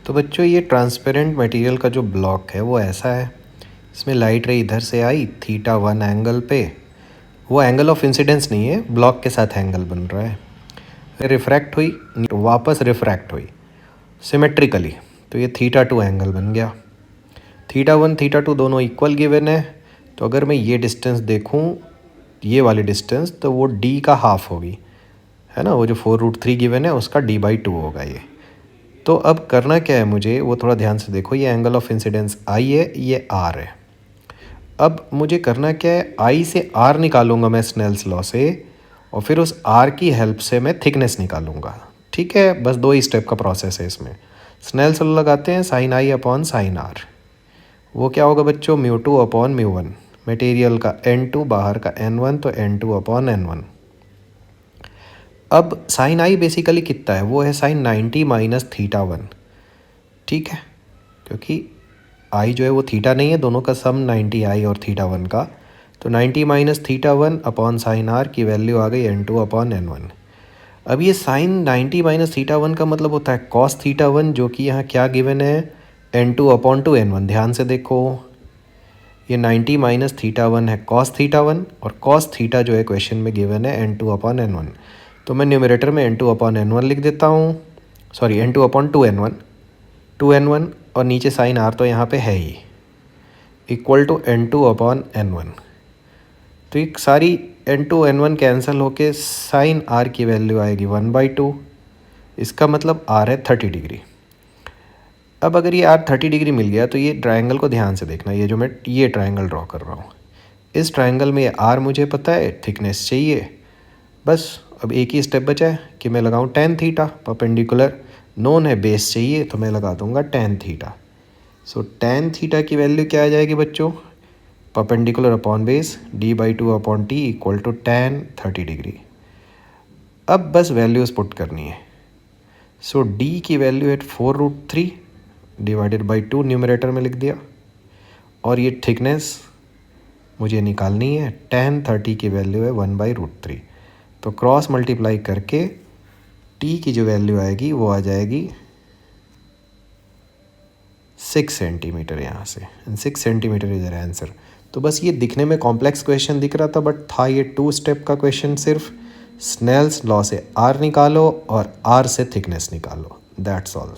तो बच्चों ये ट्रांसपेरेंट मटेरियल का जो ब्लॉक है वो ऐसा है, इसमें लाइट रे इधर से आई θ1 एंगल पे, वो एंगल ऑफ इंसिडेंस नहीं है, ब्लॉक के साथ एंगल बन रहा है, रिफ्रैक्ट हुई वापस रिफ्रैक्ट हुई सिमेट्रिकली, तो ये θ2 एंगल बन गया। θ1 θ2 दोनों इक्वल गिवन है, तो अगर मैं ये डिस्टेंस देखूं, ये वाली डिस्टेंस, तो वो d का हाफ होगी, है ना, वो जो 4√3 गिवन है उसका d/2 होगा ये। तो अब करना क्या है मुझे, वो थोड़ा ध्यान से देखो, ये एंगल ऑफ इंसिडेंस I है, ये R है। अब मुझे करना क्या है, I से R निकालूंगा मैं स्नेल्स लॉ से, और फिर उस R की हेल्प से मैं थिकनेस निकालूंगा। ठीक है, बस 2 ही स्टेप का प्रोसेस है इसमें। स्नेल्स लॉ लगाते हैं, sin I upon sin R, वो क्या होगा बच्चों, μ2 अपॉन μ1, मटेरियल का n2 बाहर का n1, तो n2 अपॉन n1। अब साइन आई बेसिकली कितना है, वो है साइन 90 माइनस θ1। ठीक है, क्योंकि आई जो है वो थीटा नहीं है, दोनों का सम 90 आई और θ1 का, तो 90 माइनस θ1 अपॉन साइन आर की वैल्यू आ गई n2 अपॉन n1। अब ये साइन 90 माइनस θ1 का मतलब होता है कॉस θ1, जो कि यहाँ क्या गिवन है, n2 अपॉन 2n1। ध्यान से देखो, ये 90 माइनस θ1 है कॉस θ1, और कॉस थीटा जो है क्वेश्चन में गिवन है n2 अपॉन n1। तो मैं न्यूमरेटर में n2 अपॉन n1 लिख देता हूँ, सॉरी n2 अपॉन 2n1, और नीचे साइन आर तो यहाँ पे है ही, equal to n2 upon n1। तो एक सारी n2 n1 कैंसिल होके साइन आर की वैल्यू आएगी 1/2, इसका मतलब आर है 30 डिग्री। अब अगर ये आर 30 डिग्री मिल गया, तो ये ट्रायंगल को ध्यान से देखना, ये जो मैं ये ट्रायंगल ड्रॉ कर रहा हूँ, इस ट्रायंगल में ये आर मुझे पता है, थिकनेस चाहिए, बस अब एक ही स्टेप बचा है कि मैं लगाऊं tan थीटा, परपेंडिकुलर नोन है, बेस चाहिए, तो मैं लगा दूंगा tan theta. So tan theta की वैल्यू क्या आ जाएगी बच्चों, perpendicular upon base d/2 upon T equal to tan 30 degree. अब बस वैल्यूज़ पुट करनी है। सो d की वैल्यू है 4√3 डिवाइडेड बाई 2, न्यूमरेटर में लिख दिया, और ये थिकनेस मुझे निकालनी है, tan 30 की वैल्यू है 1/√3। तो क्रॉस मल्टीप्लाई करके t की जो वैल्यू आएगी वो आ जाएगी 6 सेंटीमीटर यहाँ से, 6 सेंटीमीटर इधर आंसर। तो बस ये दिखने में कॉम्प्लेक्स क्वेश्चन दिख रहा था, बट था ये 2 स्टेप का क्वेश्चन सिर्फ। स्नेल्स लॉ से r निकालो और r से थिकनेस निकालो, दैट्स ऑल।